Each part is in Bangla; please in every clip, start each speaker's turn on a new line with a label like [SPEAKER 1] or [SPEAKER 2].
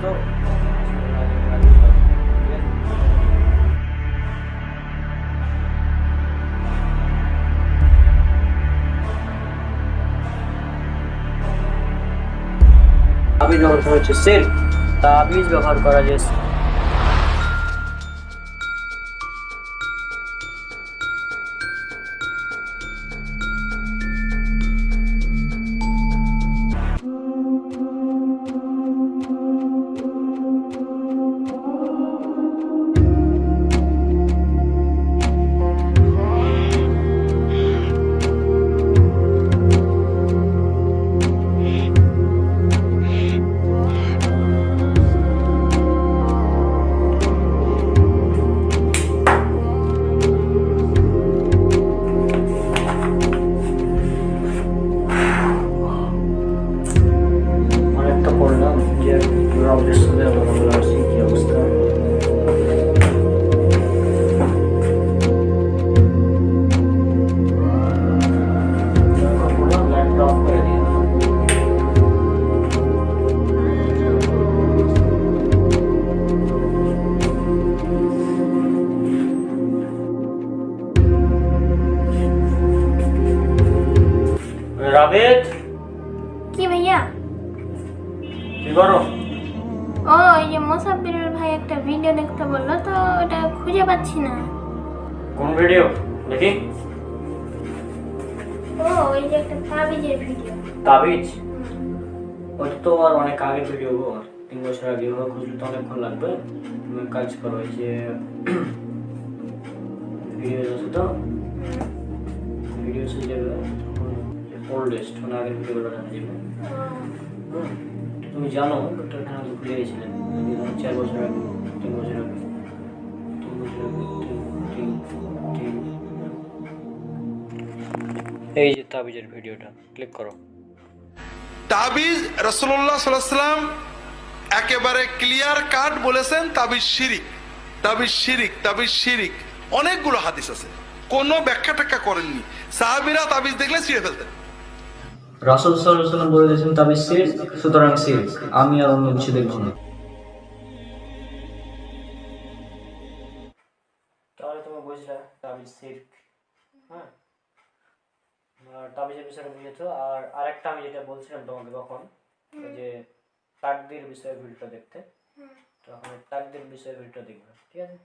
[SPEAKER 1] তো তাবিজ অর্থ হচ্ছে সির। তাবিজ ব্যবহার করা যায়। অনেকটা পড়লাম যে আমাদের সাথে আমরা আসছি কি অবস্থা। রাবেদ,
[SPEAKER 2] কি ভাইয়া?
[SPEAKER 1] কি করো?
[SPEAKER 2] ও এই যে মোসাব্বিরুল ভাই একটা ভিডিও দেখতে বললো, তো ওটা খুঁজে পাচ্ছি না।
[SPEAKER 1] কোন ভিডিও দেখি?
[SPEAKER 2] ও ওই যে একটা তাবিজের ভিডিও।
[SPEAKER 1] তাবিজ? ওটা তো আর অনেক আগে ভিডিও, 3 বছর আগে। খুঁজলে তো অনেকক্ষণ লাগবে। তুমি কাজ করো, এই যে ভিডিও আছে তো, ভিডিও আছে যে ওল্ডেস্ট, মানে আগের ভিডিওগুলো দেখা যাবে। তুমি জানো ডক্টর এখানে তো ভুলে গেছিলেন 4 বছর আগে, 3 বছর আগে, 3 বছর আগে, এই যে তাবিজের ভিডিওটা ক্লিক করো।
[SPEAKER 3] তাবিজ রাসূলুল্লাহ সাল্লাল্লাহু আলাইহি ওয়াসাল্লাম একেবারে ক্লিয়ার কাট বলেছেন তাবিজ শিরিক, তাবিজ শিরিক, তাবিজ শিরিক। অনেকগুলো হাদিস আছে, কোনো ব্যাখ্যা টাখ্যা করেননি। সাহাবীরা তাবিজ দেখলে ছিঁড়ে ফেলতেন।
[SPEAKER 1] রাসূল সাল্লাল্লাহু আলাইহি ওয়াসাল্লাম বলে দিয়েছেন তাবিজ শিরক, সুতরাং শিরক। আমি আর অন্য কিছু দেখব না। তাহলে তুমি বুঝলে তাবিজ শিরক। হ্যাঁ, তাবিজের বিষয়ে বুঝেছো। আর আরেকটা আমি যেটা বলছিলাম তোমাকে তখন, যে তাকদীর বিষয়ে ভিডিওটা দেখতে, তখন তাকদীর বিষয়ে ভিডিওটা দেখবে, ঠিক আছে?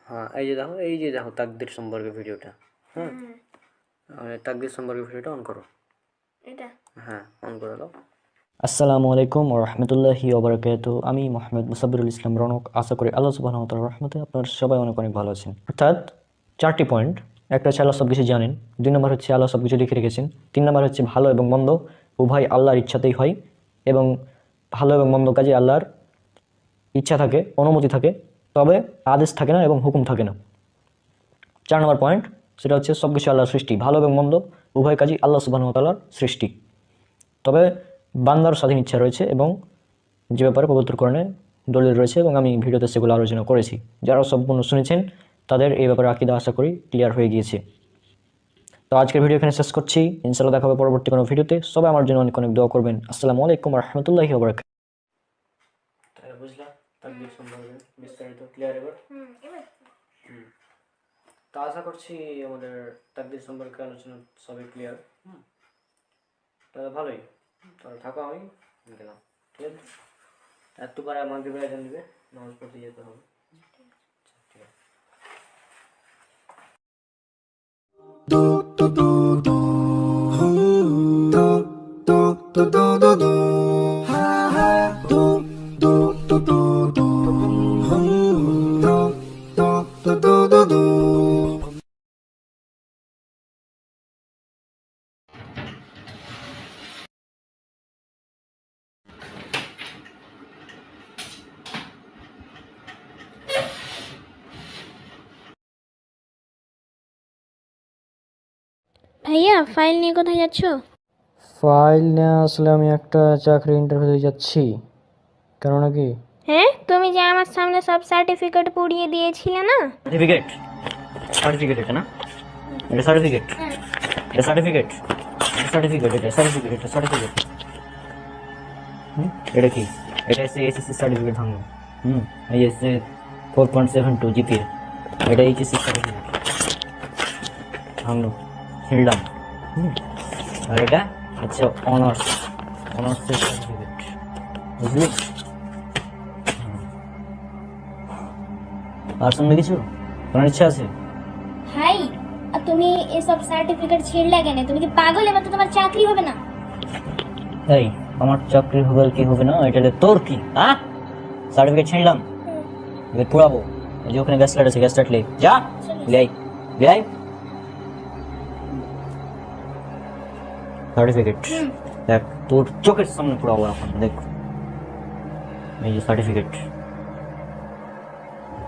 [SPEAKER 1] হ্যাঁ, এই যে দেখো তাকদীর সম্পর্কে ভিডিওটা। হ্যাঁ, তাকদীর সম্পর্কে ভিডিওটা অন করো।
[SPEAKER 2] এটা
[SPEAKER 1] হ্যাঁ, অন করে দাও।
[SPEAKER 4] আসসালামু আলাইকুম ওয়া রাহমাতুল্লাহি ওয়া বারাকাতুহু। আমি মোহাম্মদ মুসাব্বিরুল ইসলাম রনক। আশা করি আল্লাহ সুবহানাহু ওয়া তাআলার রহমতে আপনারা সবাই অনেক অনেক ভালো আছেন। অর্থাৎ 4টি পয়েন্ট। একটা হচ্ছে আল্লাহ সব কিছু জানেন, 2 নম্বর হচ্ছে আল্লাহ সব কিছু লিখে রেখেছেন, 3 নম্বর হচ্ছে ভালো এবং মন্দ উভয় আল্লাহর ইচ্ছাতেই হয়, এবং ভালো এবং মন্দ কাজে আল্লাহর ইচ্ছা থাকে, অনুমতি থাকে, তবে আদেশ থাকে না এবং হুকুম থাকে না। 4 নম্বর পয়েন্ট, সেটা হচ্ছে সব কিছু আল্লাহর সৃষ্টি, ভালো এবং মন্দ উভয় কাজই আল্লাহ সুবহানাহু ওয়া তাআলার সৃষ্টি, তবে বান্দার স্বাধীন ইচ্ছা রয়েছে এবং যে ব্যাপারে পবিত্র কোরআনে দলিল রয়েছে, এবং আমি ভিডিওতে সেগুলো আলোচনা করেছি। যারা সম্পূর্ণ শুনেছেন তাদের এই ব্যাপারে আকীদা আশা করি ক্লিয়ার হয়ে গিয়েছে। তো আজকের ভিডিও এখানে শেষ করছি। ইনশাআল্লাহ দেখা হবে পরবর্তী কোনো ভিডিওতে। সবাই আমার জন্য অনেক অনেক দোয়া করবেন। আসসালামু আলাইকুম ওয়া রাহমাতুল্লাহি ওয়া বারাকাতুহু।
[SPEAKER 1] তাহলে বুঝলা তাকদীর সম্পর্কে বিস্তারিত ক্লিয়ার এবার?
[SPEAKER 2] এবার
[SPEAKER 1] তো আশা করছি আমাদের তাকদীর সম্পর্কে আলোচনা সবই ক্লিয়ার। তাহলে ভালোই, তাহলে থাকো, আমি গেলাম, ঠিক আছে? একটু পরে আমাকে বেড়াতে দিবে, নামাজ পড়তে যেতে হবে। ঠিক আছে।
[SPEAKER 2] ভাইয়া, ফাইল নিয়ে কোথায় যাচ্ছ?
[SPEAKER 4] ফাইল নিয়ে আসলে আমি একটা চাকরি ইন্টারভিউতে যাচ্ছি। কেন নাকি?
[SPEAKER 2] হ্যাঁ, তুমি যে আমার সামনে সব সার্টিফিকেট পুড়িয়ে দিয়েছিলে না?
[SPEAKER 4] সার্টিফিকেট? সার্টিফিকেট এটা না? এটা সার্টিফিকেট? এটা সার্টিফিকেট? এটা সার্টিফিকেট? এটা সার্টিফিকেট? এটা সার্টিফিকেট? এটা কি? এটা হচ্ছে এসএসসি সার্টিফিকেট ভাঙলো। এই হচ্ছে 4.72 জিপিএ, এটা এইচএসসি সার্টিফিকেট ভাঙলো, ছিঁড়লাম। আর এটা হচ্ছে অনার্সের সার্টিফিকেট, বুঝলি? আর শুনবে কিছু? তোমার ইচ্ছা আছে?
[SPEAKER 2] ভাই, আর তুমি এসব সার্টিফিকেট ছিঁড়লে কেন? তুমি কি পাগল? এবার তো তোমার চাকরি হবে না।
[SPEAKER 4] এই, আমার চাকরি হবে আর কি হবে না, এটা তোর কি? হ্যাঁ, সার্টিফিকেট ছিঁড়লাম, এবার পোড়াবো। এই যে ওখানে গ্যাস লাইট আছে, গ্যাস লাইট লে যা, লেই লেই সার্টিফিকেট দেখ, তোর চোখের সামনে পোড়াবো এখন, দেখ এই যে সার্টিফিকেট।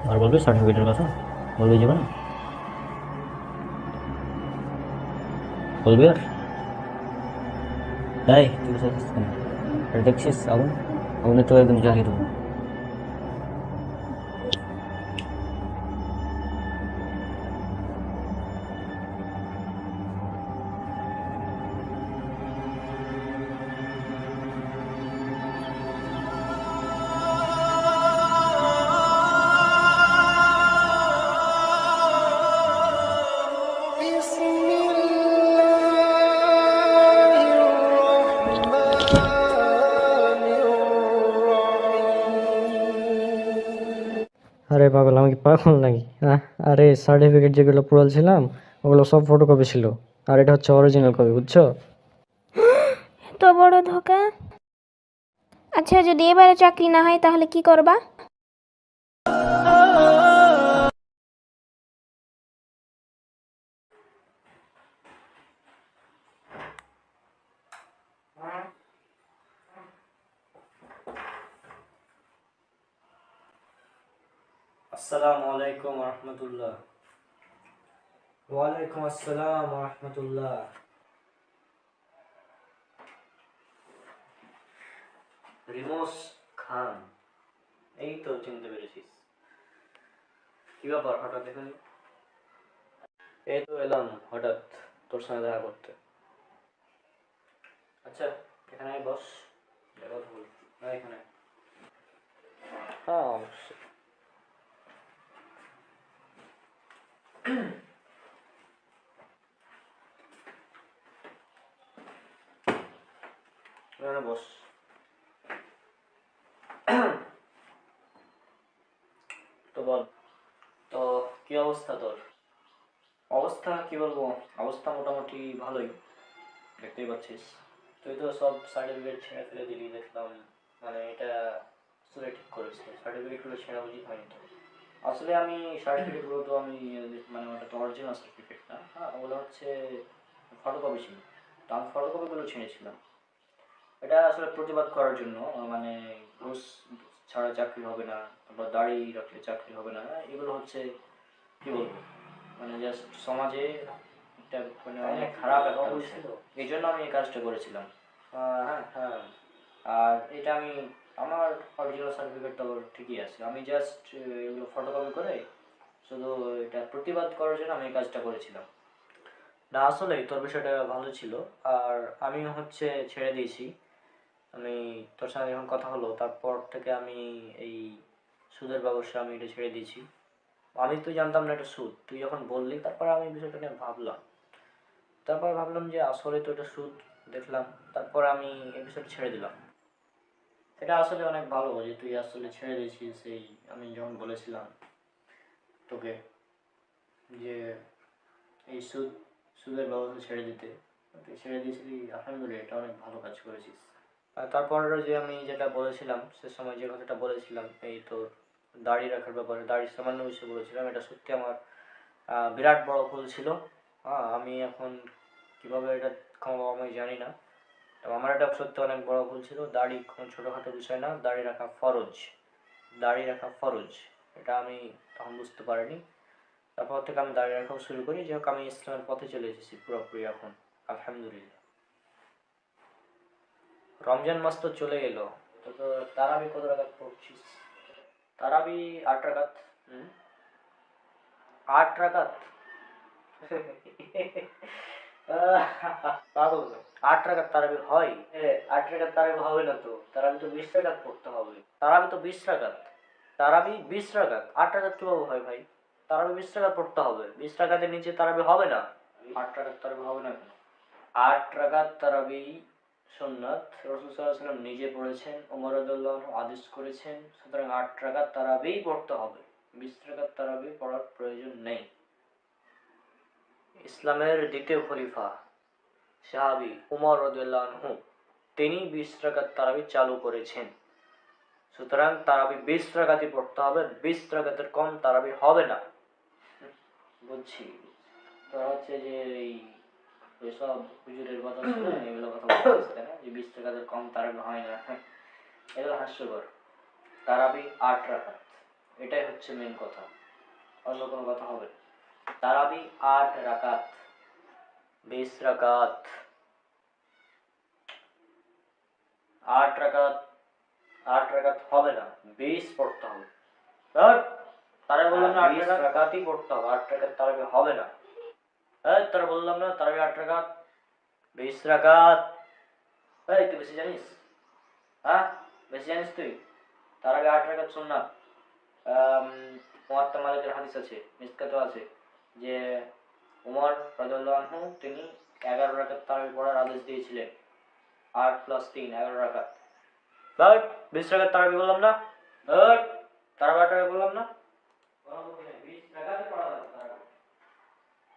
[SPEAKER 4] আর বলবি সার্টিফিকেটের কথা? বলবি যাবে না? বলবি আর? তাই তুই দেখছিস আগুনে তো একদম জ্বালিয়ে দেবো। আরে পাগল, আমি কি পাগল নাকি? আরে সার্টিফিকেট যেগুলো পুরালছিলাম ওগুলো সব ফটোকপি ছিল, আর এটা হচ্ছে অরিজিনাল কপি, বুঝছো?
[SPEAKER 2] এত বড় ধোকা। আচ্ছা, যদি এবারে চাকরি না হয় তাহলে কি করবা?
[SPEAKER 1] আসসালামু আলাইকুম রহমতুল্লাহ। ওয়ালাইকুম আসসালাম রহমতুল্লাহ। রিমোস খান, এই তো চিনতে পেরেছিস। কি ব্যাপার হঠাৎ এখানে? এই তো এলাম হঠাৎ তোর সঙ্গে দেখা করতে। আচ্ছা, এখানে বস, কথা বল। এখানে? হ্যাঁ, অবশ্যই। এখানে বস। তো বল, তো কি অবস্থা তোর? অবস্থা কি বলবো, অবস্থা মোটামুটি ভালোই, দেখতেই পাচ্ছিস। তুই তো সব সার্টিফিকেট ছেড়ে ফেলে দিলি দেখলাম, মানে এটা আসলে ঠিক করেছিস, সার্টিফিকেটগুলো ছেঁড়া উচিত হয়নি তো। আসলে আমি সার্টিফিকেটগুলো তো আমি মানে ওটা তো অরিজিনাল সার্টিফিকেট না, হ্যাঁ ওগুলো হচ্ছে ফটোকপি ছিল, তো আমি ফটোকপিগুলো ছিঁড়েছিলাম। এটা আসলে প্রতিবাদ করার জন্য, মানে ঘুষ ছাড়া চাকরি হবে না, তারপর দাড়ি রাখলে চাকরি হবে না, এগুলো হচ্ছে কি বলবো, মানে জাস্ট সমাজে একটা মানে অনেক খারাপ একটা ছিল, এই জন্য আমি এই কাজটা করেছিলাম। হ্যাঁ হ্যাঁ, আর এটা আমি আমার অরিজিনাল সার্টিফিকেটটা ঠিকই আছে, আমি জাস্ট এগুলো ফটোকপি করে শুধু এটা প্রতিবাদ করার জন্য আমি এই কাজটা করেছিলাম। না আসলে তোর বিষয়টা ভালো ছিল, আর আমি হচ্ছে ছেড়ে দিয়েছি। আমি তোর সঙ্গে যখন কথা হলো তারপর থেকে আমি এই সুদের ব্যবসা আমি এটা ছেড়ে দিয়েছি। আমি তুই জানতাম না এটা সুদ, তুই যখন বললি তারপরে আমি বিষয়টা নিয়ে ভাবলাম, তারপর ভাবলাম যে আসলে তো এটা সুদ, দেখলাম, তারপর আমি এই বিষয়টা ছেড়ে দিলাম। এটা আসলে অনেক ভালো যে তুই আসলে ছেড়ে দিয়েছিস, এই আমি যখন বলেছিলাম তোকে যে এই সুদের ব্যবস্থা ছেড়ে দিতে, তুই ছেড়ে দিয়েছিলি, আলহামদুলিল্লাহ, এটা অনেক ভালো কাজ করেছিস। আর তারপর যে আমি যেটা বলেছিলাম সে সময় যে কথাটা বলেছিলাম, এই তোর দাড়ি রাখার ব্যাপারে, দাড়ির সামান্য বিষয়ে বলেছিলাম, এটা সত্যি আমার বিরাট বড় ভুল ছিল। আমি এখন কিভাবে এটা কমাবো আমি জানি না, তবে আমার এটা সত্যি অনেক বড় ভুল ছিল। দাড়ি কোনো ছোটোখাটো বিষয় না, দাড়ি রাখা ফরজ, দাড়ি রাখা ফরজ, এটা আমি তখন বুঝতে পারিনি। তারপর থেকে আমি দাড়ি রাখাও শুরু করি, যাই হোক আমি ইসলামের পথে চলে এসেছি পুরোপুরি এখন, আলহামদুলিল্লাহ। রমজান মাস তো চলে এলো, তো তো তারাবি কত রাকাত পড়ছিস? তারাবি 8 রাকাত। 8 রাকাত? পাগল না? 8 রাকাত তারাবি হয়? 8 রাকাত তারাবি হবে না তো, তারাবি তো 20 রাকাত পড়তে হবে। তারাবি তো 20 রাকাত, তারাবি 20 রাকাত, 8 রাকাত কিভাবে হয় ভাই? তারাবি 20 রাকাত পড়তে হবে, 20 রাকাতের নিচে তারাবি হবে না। 8 রাকাত তারাবি হবে না কেন? 8 রাকাত তারাবি সুন্নাত, রাসূল সাল্লাল্লাহু আলাইহি ওয়াসাল্লাম নিজে পড়েছেন, ওমর রাদিয়াল্লাহু আনহু আদেশ করেছেন, সুতরাং 8 রাকাত তারাবি পড়তে হবে, 20 রাকাত তারাবি পড়ার প্রয়োজন নেই। ইসলামের দ্বিতীয় খলিফা সাহাবী উমর রাদিয়াল্লাহু আনহু, তিনি 20 রাকাত তারাবি চালু করেছেন, সুতরাং তারাবি 20 রাকাতই পড়তে হবে, 20 রাকাতের কম তারাবি হবে না। বুঝছি, তো হচ্ছে যে এসব হুজুরের কথা শুনে এগুলো কথা বলতেছে তাই না, যে 20 রাকাতের কম তারাবি হয় না, এগুলো হাস্যকর। তারাবি 8 রাকাত, এটাই হচ্ছে মেন কথা, অন্য কোনো কথা হবে না। তারাবি 8 রাকাত, 20 রাকাত, 8 রাকাত, 8 রাকাত হবে না, 20 পড়তে হবে। তারা বললাম না 8 রাকাতই পড়তে হবে, 8 রাকাত তারাবি হবে না। তারা বললাম না তারাবি 8 রাকাত, 20 রাকাত। তুই বেশি জানিস? হ্যাঁ, বেশি জানিস তুই? তারাবি 8 রাকাত সুন্নাত। মুয়াত্তা মালিকের হাদিস আছে, মিসকাতও আছে, যে উমর রাদিয়াল্লাহু আনহু তিনি 11 রাকাত তারাবি পড়ার আদেশ দিয়েছিলেন। 8 + 3 11 রাকাত। 20 রাকাত তারাবি বললাম না? তারাবি 8 রাকাত বললাম না? 20 রাকাতই পড়া যাবে তারাবি।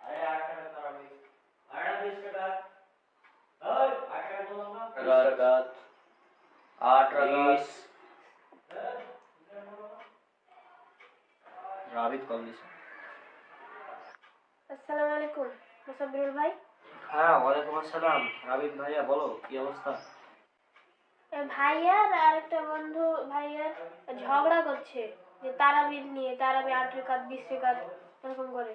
[SPEAKER 1] আরে 8 রাকাত তারাবি, আরে 20 রাকাত, 8 রাকাত বললাম না? 11 রাকাত, 8 রাকাত। রাবিত কল দিছে।
[SPEAKER 2] আসসালামু আলাইকুম মুসাব্বিরুল ভাই।
[SPEAKER 1] হ্যাঁ, ওয়ালাইকুম আসসালাম। রাবিত ভাইয়া বলো, কি অবস্থা?
[SPEAKER 2] ভাইয়ার আর একটা বন্ধু ভাইয়ার ঝগড়া করছে যে তারাবির নিয়ে, তারাবি 8 রাকাত 20 রাকাত এরকম করে।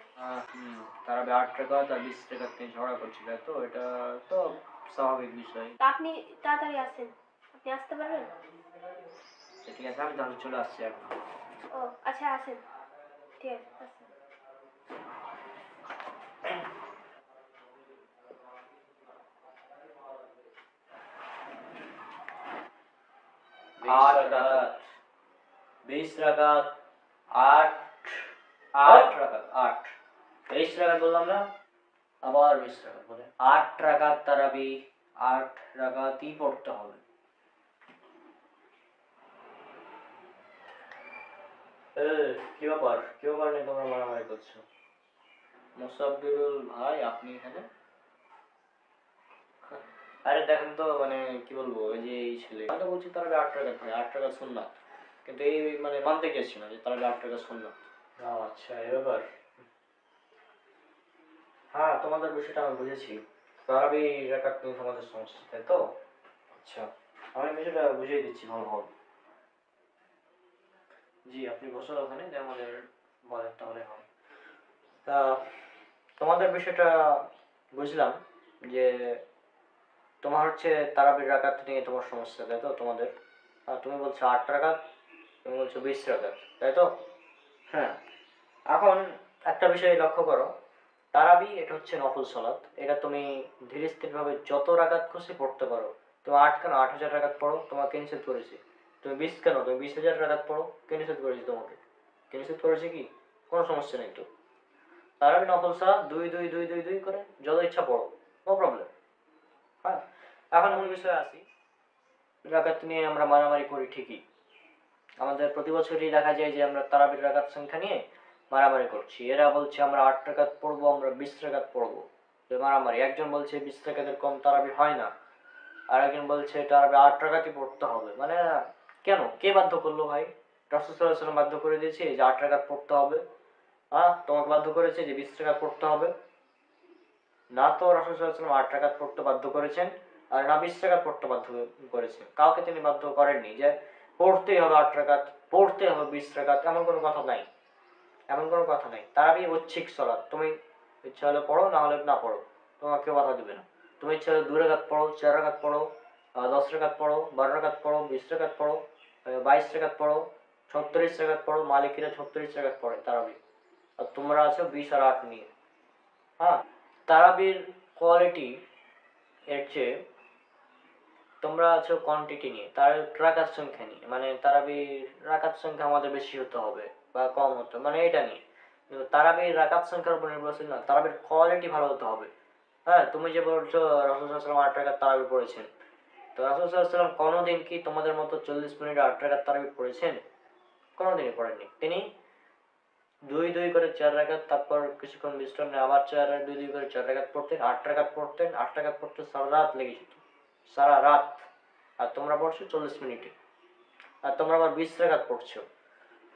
[SPEAKER 1] তারাবি 8 রাকাত আর 20 রাকাত নিয়ে ঝগড়া করছিল, তো এটা তো স্বাভাবিক বিষয়।
[SPEAKER 2] তা আপনি তাড়াতাড়ি আসেন, আপনি আসতে পারবেন?
[SPEAKER 1] ঠিক আছে, আমি তাহলে চলে আসছি এখন।
[SPEAKER 2] ও আচ্ছা, আসেন, ঠিক আছে আসেন।
[SPEAKER 1] 8 রাকাত, 20 রাকাত, 8 রাকাত, 8 23 রাকাত বললাম না? আবার 20 রাকাত বলে 8 রাকাত তারাবি, 8 রাকাতই পড়তে হবে। কি ব্যাপার নিয়ে তোমরা মারামারি করছো? মুসাব্বিরুল ভাই, আপনি এখানে? আরে দেখেন তো, মানে কি বলবো, ওই যে এই ছেলে আমি তো বলছি তারাবি 8 রাকাত ভাই, 8 রাকাত সুন্নাত, কিন্তু এই মানে মানতে গেছি না যে তারাবি 8 রাকাত সুন্নাত। আচ্ছা, এই ব্যাপার। হ্যাঁ, তোমাদের বিষয়টা আমি বুঝেছি, তারাবি রাকাত নিয়ে তোমাদের সমস্যা, তাই তো? আচ্ছা, আমি বিষয়টা বুঝিয়ে দিচ্ছি ভালোভাবে। জি, আপনি বসুন ওখানে, যে আমাদের বলেন তাহলে হবে। তা তোমাদের বিষয়টা বুঝলাম, যে তোমার হচ্ছে তারাবির রাকাত নিয়ে তোমার সমস্যা, তাই তো তোমাদের? আর তুমি বলছো 8 রাকাত, তুমি বলছো 20 রাকাত, তাই তো? হ্যাঁ, এখন একটা বিষয় লক্ষ্য করো, তারাবি এটা হচ্ছে নফল সালাত, এটা তুমি ধীরে স্থির ভাবে যত রাকাত খুশি পড়তে পারো। তুমি 8 কেন, 8,000 রাকাত পড়ো, তোমাকে নিষেধ করেছি। তুমি 20 কেন, তুমি 20,000 রাকাত পড়ো, কে নিষেধ করেছি তোমাকে? কে নিষেধ করেছে কি? কোনো সমস্যা নেই তো। তারাবি নফল সালাত 2 2 2 2 2 করে যত ইচ্ছা পড়ো, নো প্রবলেম। হ্যাঁ, এখন মূল বিষয়ে আসি। রাকাত নিয়ে আমরা মারামারি করি ঠিকই, আমাদের প্রতি বছরই দেখা যায় যে আমরা তারাবির রাকাত সংখ্যা নিয়ে মারামারি করছি। এরা বলছে আমরা 8 রাকাত পড়বো, আমরা 20 রাকাত পড়বো, মারামারি। একজন বলছে 20 রাকাতের কম তারাবি হয় না, আর একজন বলছে তারাবি 8 রাকাতই পড়তে হবে। মানে কেন, কে বাধ্য করলো ভাই? রাসূল সাল্লাল্লাহু আলাইহি ওয়াসাল্লাম বাধ্য করে দিয়েছে যে 8 রাকাত পড়তে হবে? তোমাকে বাধ্য করেছে যে 20 রাকাত পড়তে হবে? না তো, রাসূল সাল্লাল্লাহু আলাইহি ওয়াসাল্লাম 8 রাকাত পড়তে বাধ্য করেছেন, আর না 20 রাকাত পড়তে বাধ্য করেছেন। কাউকে তিনি বাধ্য করেননি যে পড়তেই হবে 8 রাকাত, পড়তে হবে 20 রাকাত, এমন কোনো কথা নাই, এমন কোনো কথা নাই। তারাবি ঐচ্ছিক সালাত, তুমি ইচ্ছা হলে পড়ো, না হলে না পড়ো, তোমাকে কেউ বাধা দিবে না। তুমি ইচ্ছা হলে 2 রাকাত পড়ো, 4 রাকাত পড়ো, 10 রাকাত পড়ো, 12 রাকাত পড়ো, 20 রাকাত পড়ো, 22 রাকাত পড়ো, 36 রাকাত পড়ো। মালিকিরা 36 রাকাত পড়ে তারাবি, আর তোমরা আছো 20 আর 8 নিয়ে। হ্যাঁ, তারাবির কোয়ালিটি এর চেয়ে তোমরা আছো কোয়ান্টিটি নিয়ে, তার রাকাত সংখ্যা নিয়ে, মানে তারাবির রাকাত সংখ্যা আমাদের বেশি হতে হবে বা কম হতে হবে, মানে এটা নিয়ে। কিন্তু তারাবির রাকাত সংখ্যার উপর নির্ভরশীল না, তারাবির কোয়ালিটি ভালো হতে হবে। হ্যাঁ, তুমি যে বলছো রাসূল সাল্লাল্লাহু আলাইহি ওয়াসাল্লাম 8 রাকাত তারাবি পড়েছেন, তো রাসূল সাল্লাল্লাহু আলাইহি ওয়াসাল্লাম কোনোদিন কি তোমাদের মতো 40 মিনিটে 8 রাকাত তারাবি পড়েছেন? কোনোদিনই পড়েননি। তিনি দুই দুই করে 4 রাকাত, তারপর কিছুক্ষণ বিশ্রাম নিয়ে আবার 4 দুই দুই করে 4 রাকাত পড়তেন, 8 রাকাত পড়তেন। 8 রাকাত পড়তে সারা রাত লেগে যেত, সারা রাত। আর তোমরা পড়ছো 40 মিনিটে, আর তোমরা আবার 20 রাকাত পড়ছো।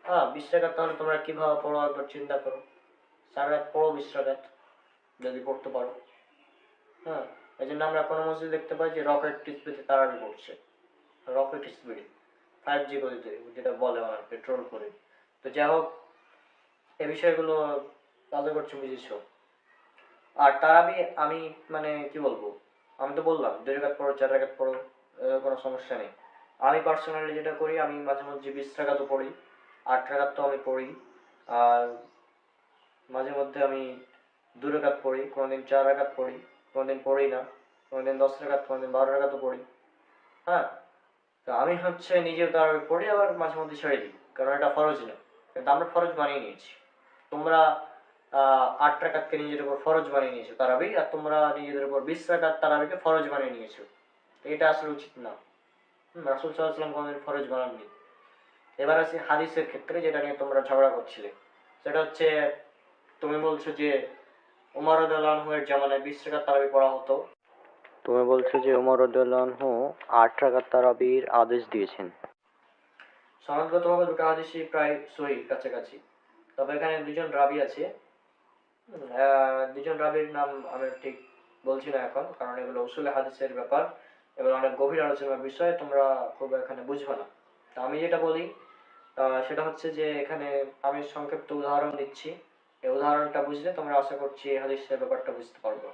[SPEAKER 1] হ্যাঁ, 20 রাকাত তাহলে তোমরা কিভাবে পড়ো একবার চিন্তা করো। সারা রাত পড়ো 20 রাকাত যদি পড়তে পারো। হ্যাঁ, এই জন্য আমরা কোনো মসজিদ দেখতে পাই যে রকেট স্পিডে তারাবি পড়ছে, রকেট স্পিডে 5G গতিতে, যেটা বলে আমার পেট্রোল করে। তো যাই হোক, এই বিষয়গুলো আশা করছি বুঝেছো। আর তারাবি আমি মানে কি বলবো, আমি তো বললাম 2 রাকাত পড়ো 4 রাকাত পড়ো, কোনো সমস্যা নেই। আমি পার্সোনালি যেটা করি, আমি মাঝে মধ্যে 20 রাকাতও পড়ি, 8 রাকাত তো আমি পড়ি, আর মাঝে মধ্যে আমি 2 রাকাত পড়ি, কোনোদিন 4 রাকাত পড়ি, কোনোদিন পড়ি না, কোনোদিন 10 রাকাত, কোনোদিন 12 রাকাতও পড়ি। হ্যাঁ, তো আমি হচ্ছে নিজেও তারাবি পড়ি, আবার মাঝে মধ্যে ছেড়ে দিই, কারণ এটা ফরজ না। কিন্তু আমরা ফরজ বানিয়ে নিয়েছি, তোমরা 8 রাকাতকে নিজের উপর ফরজ বানিয়ে নিয়েছো তারাবি, আর তোমরা নিজেদের উপর 20 রাকাত তারাবিকে ফরজ বানিয়ে নিয়েছো। এটা আসলে উচিত না। রাসূল সাল্লাল্লাহু আলাইহি ওয়াসাল্লাম কোনোদিন ফরজ বানাননি। এবার আসি হাদিসের ক্ষেত্রে, যেটা নিয়ে তোমরা ঝগড়া করছিলে। সেটা হচ্ছে, তুমি বলছো যে ওমর রাদিয়াল্লাহু আনহু এর জামানায় 20 রাকাত তারাবি পড়া হতো। তুমি বলছো যে ওমর রাদিয়াল্লাহু আনহু 8 রাকাত তারাবির আদেশ দিয়েছেন। সনদগতভাবে দুটো হাদিসই প্রায় সহিহ কাছাকাছি, তবে এখানে দুজন রাবি আছে। দুজন রাবির নাম আমি ঠিক বলছি না এখন, কারণ এগুলো উসুলে হাদিসের ব্যাপার, এগুলো অনেক গভীর আলোচনার বিষয়, তোমরা খুব এখানে বুঝবে না। তো আমি যেটা বলি সেটা হচ্ছে যে, এখানে আমি সংক্ষিপ্ত উদাহরণ দিচ্ছি, এই উদাহরণটা বুঝলে তোমরা আশা করছি এই হাদিসের ব্যাপারটা বুঝতে পারবো।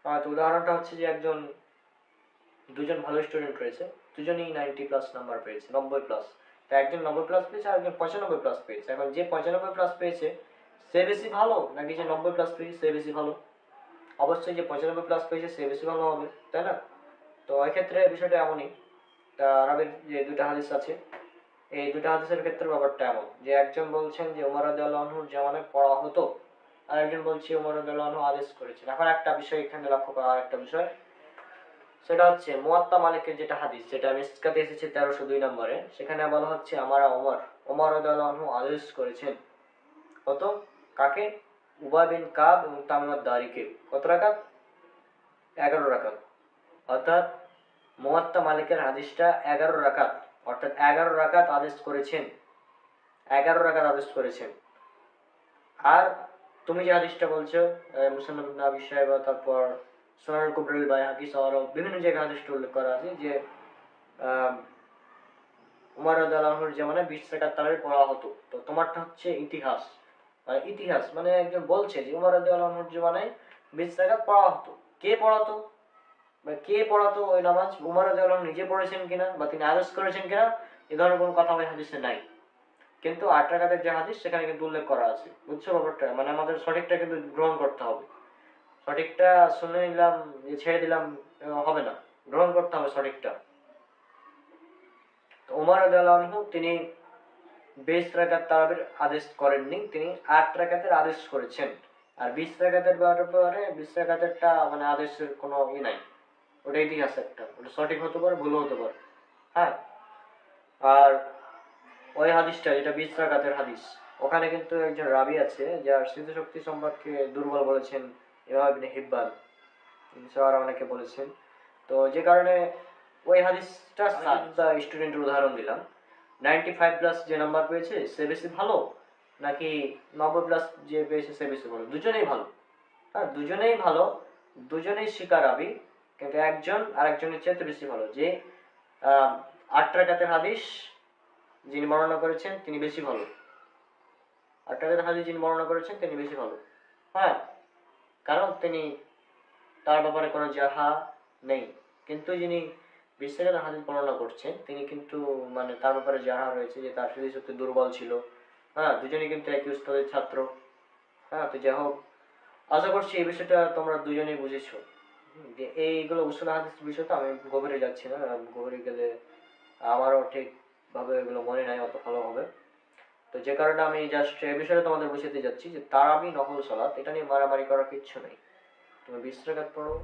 [SPEAKER 1] তো উদাহরণটা হচ্ছে যে, দুজন ভালো স্টুডেন্ট রয়েছে, দুজনেই 90+ নাম্বার পেয়েছে, 90+। তো একজন 90+ পেয়েছে আর একজন 95+ পেয়েছে। এখন যে 95+ পেয়েছে সে বেশি ভালো, নাকি যে 90+ পেয়েছে সে বেশি ভালো? অবশ্যই যে 95+ পেয়েছে সে বেশি ভালো হবে, তাই না? তো এক্ষেত্রে বিষয়টা এমনই। আরবের যে দুটা হাদিস আছে, এই দুটা হাদিসের ক্ষেত্রে ব্যাপারটা এমন যে, একজন বলছেন যে ওমর রাদিয়াল্লাহু আনহুর জামানায় পড়া হতো, আর একজন বলছে ওমর রাদিয়াল্লাহু আনহু আদেশ করেছেন। এখন একটা বিষয় এখানে লক্ষ্য করা, একটা বিষয়, সেটা হচ্ছে মুয়াত্তা মালিকের যেটা হাদিস, যেটা মিসকাতে এসেছে 1302 নম্বরে, সেখানে বলা হচ্ছে ওমর রাদিয়াল্লাহু আনহু আদেশ করেছেন। কত? কাকে? উবাই বিন কাব এবং তামিম আদ-দারিকে। কত রাকাত? 11 রাকাত। অর্থাৎ মুয়াত্তা মালিকের হাদিসটা 11 রাকাত, অর্থাৎ 11 রাকাত আদেশ করেছেন, 11 রাকাত আদেশ করেছেন। আর তুমি যে হাদিসটা বলছো, মুসনাদ ইবনে আবি শাইবা, তারপর সুনানুল কুবরা লিল বাইহাকি সহ আরো বিভিন্ন জায়গায় হাদিসটা উল্লেখ করা আছে যে উমর রাদিয়াল্লাহু আনহুর জামানায় 20 রাকাত তারাবি পড়া হতো। তো তোমারটা হচ্ছে ইতিহাস, ইতিহাস মানে একজন বলছে যে উমর রাদিয়াল্লাহু আনহুর জামানায় 20 রাকাত পড়া হতো। কে পড়াতো? কে পড়াতো ওই নামাজ? উমর রাদিয়াল্লাহু আনহু নিজে পড়েছেন কিনা বা তিনি আদেশ করেছেন কিনা, এ ধরনের কোনো কথা ওই হাদিসে নাই। কিন্তু 8 রাকাতের যে হাদিস সেখানে কিন্তু উল্লেখ করা আছে। বুঝছো ব্যাপারটা? মানে আমাদের সঠিকটা কিন্তু গ্রহণ করতে হবে। সঠিকটা শুনে নিলাম, ছেড়ে দিলাম হবে না, গ্রহণ করতে হবে সঠিকটা। তো ওমর রাদিয়াল্লাহু আনহু তিনি 20 রাকাত তারাবির আদেশ করেননি, তিনি 8 রাকাতের আদেশ করেছেন। আর 20 রাকাতের ব্যাপারে 20 রাকাতেরটা মানে আদেশের কোনো নাই, ওটা ইতিহাস একটা, ওটা সঠিক হতে পারে, ভুল হতে পারে। হ্যাঁ, আর ওই হাদিসটা যেটা 20 রাকাতের হাদিস, ওখানে কিন্তু একজন রাবি আছে যার স্মৃতিশক্তি সম্পর্কে দুর্বল বলেছেন ইমাম ইবনে হিব্বান, আর অনেকে বলেছেন। তো যে কারণে ওই হাদিসটা স্টুডেন্টের উদাহরণ দিলাম, 95+ যে নাম্বার পেয়েছে সে বেশি ভালো, নাকি 90+ যে পেয়েছে সে বেশি ভালো? দুজনেই ভালো। হ্যাঁ, দুজনেই ভালো, দুজনেই শিকার রাবি, কিন্তু একজন আরেকজনের চেয়ে বেশি ভালো। যে 8 রাকাতের হাদিস যিনি বর্ণনা করেছেন তিনি বেশি ভালো, 8 রাকাতের হাদিস যিনি বর্ণনা করেছেন তিনি বেশি ভালো। হ্যাঁ, কারণ তিনি, তার ব্যাপারে কোনো জাহা নেই। কিন্তু যিনি 20 রাকাতের হাদিস বর্ণনা করছেন তিনি কিন্তু মানে তার ব্যাপারে জাহা রয়েছে, যে তার স্মৃতিশক্তি দুর্বল ছিল। হ্যাঁ, দুজনেই কিন্তু একই উস্তাদের ছাত্র। হ্যাঁ, তো যাই হোক, আশা করছি এই বিষয়টা তোমরা দুজনেই বুঝেছো। যে এইগুলো উসুল হাদিস বিষয় তো আমি গভীরে যাচ্ছি না, গভীরে গেলে আমারও ঠিকভাবে এগুলো মনে নাই অত ভালোভাবে। তো যে কারণে আমি জাস্ট এই বিষয়ে তোমাদের বুঝাতে যাচ্ছি যে তারাবি নফল সালাত এটা নিয়ে মারামারি করার কিচ্ছু নেই। তুমি 20 রাকাত পড়ো,